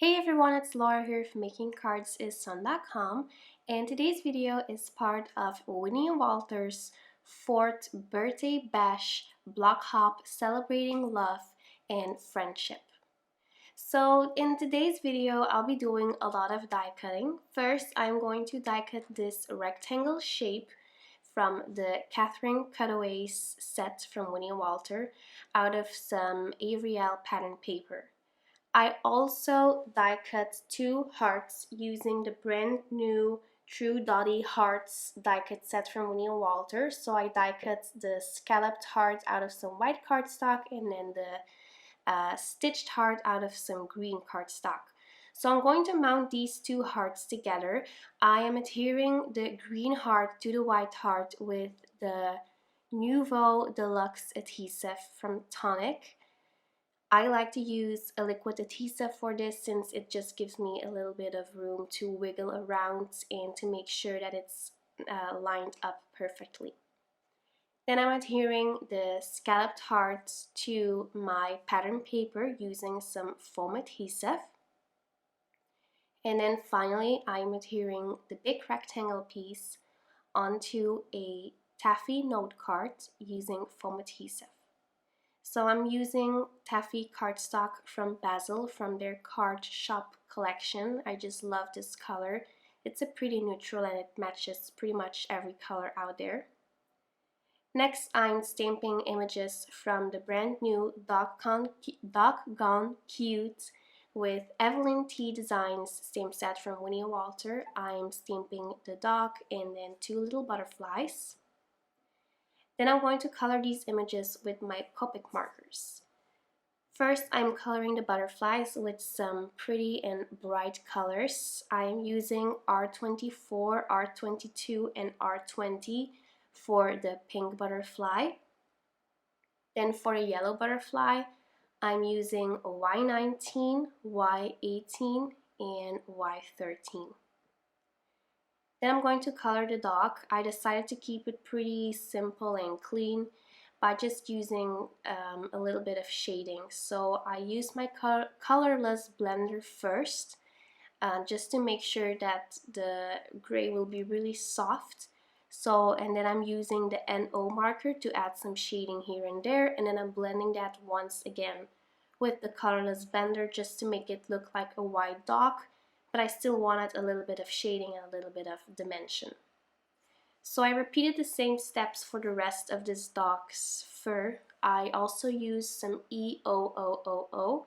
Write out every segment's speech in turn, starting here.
Hey everyone, it's Laura here from makingcardsisfun.com, and today's video is part of Winnie and Walter's 4th birthday bash block hop celebrating love and friendship. So in today's video, I'll be doing a lot of die cutting. First, I'm going to die cut this rectangle shape from the Katharine Cutaways set from Winnie and Walter out of some Avery pattern paper. I also die cut 2 hearts using the brand new True Dotty Hearts die cut set from Winnie and Walter. So I die cut the scalloped heart out of some white cardstock and then the stitched heart out of some green cardstock. So I'm going to mount these 2 hearts together. I am adhering the green heart to the white heart with the Nuvo Deluxe adhesive from Tonic. I like to use a liquid adhesive for this since it just gives me a little bit of room to wiggle around and to make sure that it's lined up perfectly. Then I'm adhering the scalloped hearts to my pattern paper using some foam adhesive. And then finally I'm adhering the big rectangle piece onto a taffy note card using foam adhesive. So I'm using taffy cardstock from Basil from their card shop collection. I just love this color. It's a pretty neutral and it matches pretty much every color out there. Next, I'm stamping images from the brand new Doggone Cute with Evelin T Designs stamp set from Winnie and Walter. I'm stamping the dog and then 2 little butterflies. Then I'm going to color these images with my copic markers. First, I'm coloring the butterflies with some pretty and bright colors. I'm using R24, R22, and R20 for the pink butterfly. Then for the yellow butterfly, I'm using Y19, Y18, and Y13. Then I'm going to color the dog. I decided to keep it pretty simple and clean by just using a little bit of shading. So I used my colorless blender first just to make sure that the gray will be really soft. And then I'm using the NO marker to add some shading here and there, and then I'm blending that once again with the colorless blender just to make it look like a white dog, but I still wanted a little bit of shading and a little bit of dimension. So I repeated the same steps for the rest of this dog's fur. I also used some EOOOO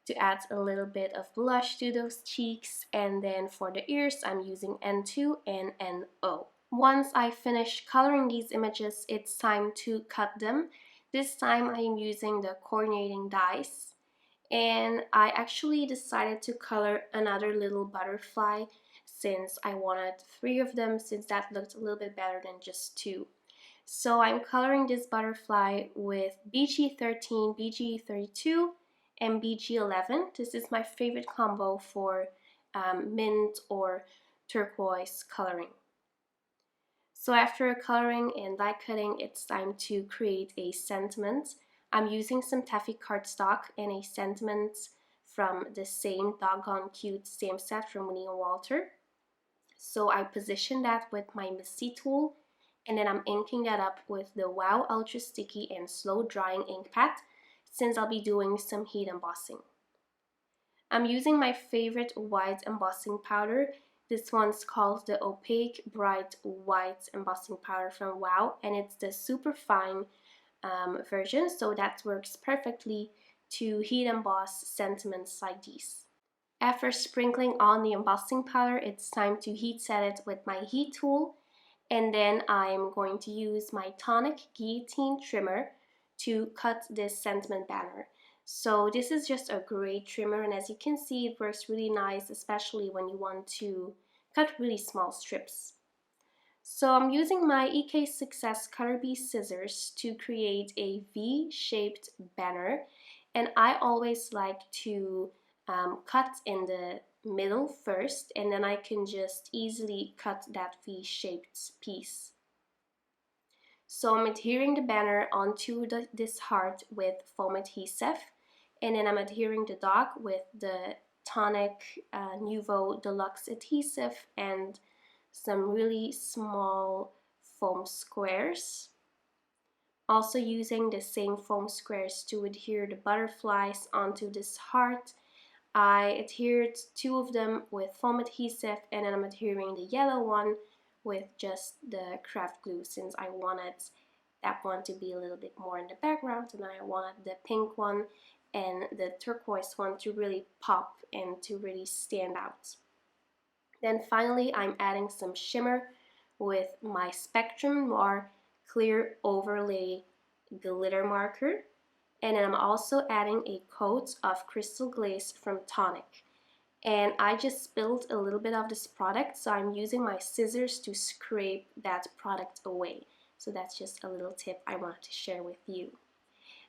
to add a little bit of blush to those cheeks, and then for the ears I'm using N2 and NO. Once I finish coloring these images, it's time to cut them. This time I am using the coordinating dies. And I actually decided to color another little butterfly since I wanted 3 of them, since that looked a little bit better than just 2. So I'm coloring this butterfly with BG13, BG32, and BG11. This is my favorite combo for mint or turquoise coloring. So after coloring and die cutting, it's time to create a sentiment. I'm using some taffy cardstock and a sentiment from the same Doggone Cute stamp set from Winnie and Walter. So I position that with my MISTI tool, and then I'm inking that up with the Wow Ultra Sticky and Slow Drying ink pad since I'll be doing some heat embossing. I'm using my favorite white embossing powder. This one's called the Opaque Bright White Embossing Powder from Wow, and it's the super fine version, so that works perfectly to heat emboss sentiments like these. After sprinkling on the embossing powder, it's time to heat set it with my heat tool, and then I'm going to use my Tonic Guillotine trimmer to cut this sentiment banner. So this is just a great trimmer, and as you can see, it works really nice, especially when you want to cut really small strips. So I'm using my EK Success Cutter Bee scissors to create a V-shaped banner, and I always like to cut in the middle first, and then I can just easily cut that V-shaped piece. So I'm adhering the banner onto this heart with foam adhesive, and then I'm adhering the dog with the Tonic, Nuvo Deluxe Adhesive, and some really small foam squares. Also using the same foam squares to adhere the butterflies onto this heart. I adhered 2 of them with foam adhesive, and then I'm adhering the yellow one with just the craft glue, since I wanted that one to be a little bit more in the background, and I wanted the pink one and the turquoise one to really pop and to really stand out. Then finally, I'm adding some shimmer with my Spectrum Noir clear overlay glitter marker. And then I'm also adding a coat of crystal glaze from Tonic. And I just spilled a little bit of this product, so I'm using my scissors to scrape that product away. So that's just a little tip I wanted to share with you.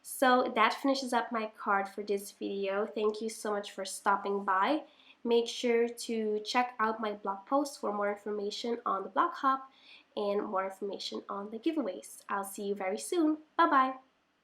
So that finishes up my card for this video. Thank you so much for stopping by. Make sure to check out my blog post for more information on the blog hop and more information on the giveaways. I'll see you very soon. Bye bye.